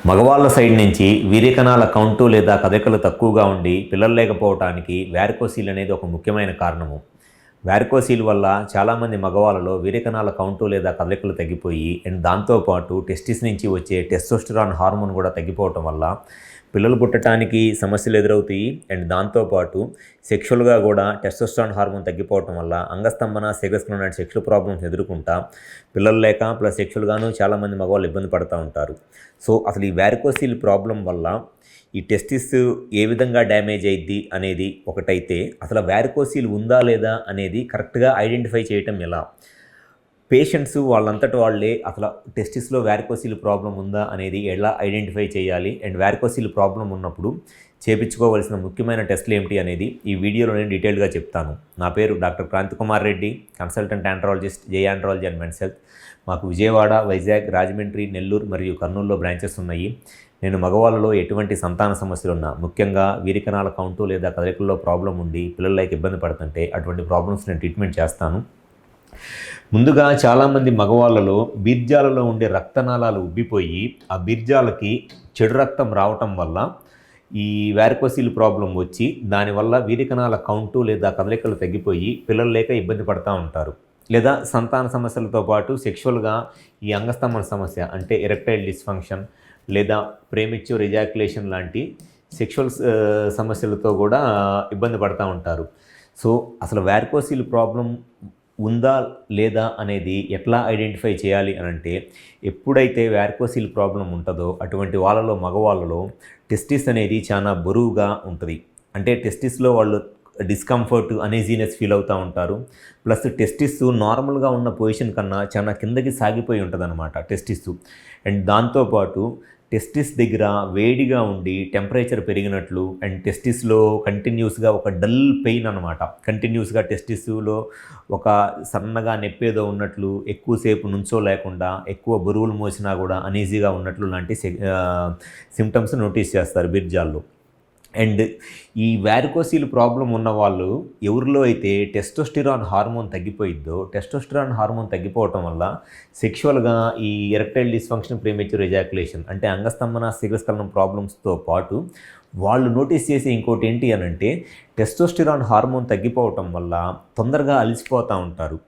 మగవాళ్ళ సైడ్ నుంచి వీర్యకణాల కౌంటు లేదా కదలికలు తక్కువగా ఉండి పిల్లలు లేకపోవటానికి వారికోసీల్ అనేది ఒక ముఖ్యమైన కారణము. వారికోసీల్ వల్ల చాలామంది మగవాళ్ళలో వీర్యకణాల కౌంటు లేదా కదలికలు తగ్గిపోయి అండ్ దాంతోపాటు టెస్టిస్ నుంచి వచ్చే టెస్టోస్టెరాన్ హార్మోన్ కూడా తగ్గిపోవటం వల్ల పిల్లలు పుట్టడానికి సమస్యలు ఎదురవుతాయి. అండ్ దాంతోపాటు సెక్షువల్గా కూడా టెస్టోస్టెరాన్ హార్మోన్ తగ్గిపోవటం వల్ల అంగస్తంభన, శీఘ్రస్ఖలనం లాంటి సెక్షువల్ ప్రాబ్లమ్స్ ఎదుర్కొంటా పిల్లలు లేక ప్లస్ సెక్షువల్గాను చాలామంది మగవాళ్ళు ఇబ్బంది పడుతూ ఉంటారు. సో అసలు ఈ వారికోసీల్ ప్రాబ్లం వల్ల ఈ టెస్టిస్ ఏ విధంగా డ్యామేజ్ అయ్యిద్ది అనేది ఒకటైతే, అసలు వారికోసీల్ ఉందా లేదా అనేది కరెక్ట్గా ఐడెంటిఫై చేయటం ఎలా, పేషెంట్స్ వాళ్ళంతటి వాళ్ళే అసలు టెస్టిస్లో వారికోసీల్ ప్రాబ్లం ఉందా అనేది ఎలా ఐడెంటిఫై చేయాలి, అండ్ వారికోసీల్ ప్రాబ్లం ఉన్నప్పుడు చేపించుకోవాల్సిన ముఖ్యమైన టెస్టులు ఏమిటి అనేది ఈ వీడియోలో నేను డీటెయిల్గా చెప్తాను. నా పేరు doctor Kranthikumar Reddy, consultant andrologist, J andrology and men's health. మాకు విజయవాడ, వైజాగ్, రాజమండ్రి, నెల్లూరు మరియు కర్నూలులో బ్రాంచెస్ ఉన్నాయి. నేను మగవాళ్ళలో ఎటువంటి సంతాన సమస్యలు ఉన్నా, ముఖ్యంగా వీరికణాల కౌంటు లేదా కదలికల్లో ప్రాబ్లం ఉండి పిల్లలకి ఇబ్బంది పడుతుంటే అటువంటి ప్రాబ్లమ్స్ నేను ట్రీట్మెంట్ చేస్తాను. ముందుగా చాలామంది మగవాళ్ళలో బీర్జాలలో ఉండే రక్తనాళాలు ఉబ్బిపోయి ఆ బీర్జాలకి చెడు రక్తం రావటం వల్ల ఈ వారికోసీల్ ప్రాబ్లం వచ్చి దానివల్ల వీరికణాల కౌంటు లేదా కదలికలు తగ్గిపోయి పిల్లలు లేక ఇబ్బంది పడుతూ ఉంటారు. లేదా సంతాన సమస్యలతో పాటు సెక్షువల్గా ఈ అంగస్తంభన సమస్య అంటే ఎరెక్టైల్ డిస్ఫంక్షన్ లేదా ప్రేమిచ్యూర్ ఎజాక్యులేషన్ లాంటి సెక్షువల్ సమస్యలతో కూడా ఇబ్బంది పడుతూ ఉంటారు. సో అసలు వారికోసీల్ ప్రాబ్లం ఉందా లేదా అనేది ఎట్లా ఐడెంటిఫై చేయాలి అని అంటే, ఎప్పుడైతే వారికోసీల్ ప్రాబ్లం ఉంటుందో అటువంటి వాళ్ళలో మగవాళ్ళలో టెస్టిస్ అనేది చాలా బరువుగా ఉంటుంది. అంటే టెస్టిస్లో వాళ్ళు డిస్కంఫర్ట్, అనీజీనెస్ ఫీల్ అవుతూ ఉంటారు. ప్లస్ టెస్టిస్ నార్మల్గా ఉన్న పొజిషన్ కన్నా చాలా కిందకి సాగిపోయి ఉంటుంది అన్నమాట టెస్టిస్. అండ్ దాంతోపాటు టెస్టిస్ దగ్గర వేడిగా ఉండి టెంపరేచర్ పెరిగినట్లు అండ్ టెస్టిస్లో కంటిన్యూస్గా ఒక డల్ పెయిన్ అనమాట, కంటిన్యూస్గా టెస్టిస్లో ఒక సన్నగా నొప్పేదో ఉన్నట్లు, ఎక్కువసేపు నుంచోలేకుండా, ఎక్కువ బరువులు మోసినా కూడా అనీజీగా ఉన్నట్లు లాంటి సిమ్టమ్స్ నోటీస్ చేస్తారు బీర్జాల్లో. అండ్ ఈ వారికోసీల్ ప్రాబ్లం ఉన్న వాళ్ళు ఎవరిలో అయితే టెస్టోస్టెరాన్ హార్మోన్ తగ్గిపోయిద్దో, టెస్టోస్టెరాన్ హార్మోన్ తగ్గిపోవటం వల్ల సెక్షువల్గా ఈ ఎరెక్టైల్ డిస్ఫంక్షన్, ప్రీమెచ్యూర్ ఎజాక్యులేషన్ అంటే అంగస్తంభన, శీఘ్రస్ఖలనం ప్రాబ్లమ్స్తో పాటు వాళ్ళు నోటీస్ చేసే ఇంకోటి ఏంటి అని అంటే, టెస్టోస్టెరాన్ హార్మోన్ తగ్గిపోవటం వల్ల తొందరగా అలసిపోతూ ఉంటారు.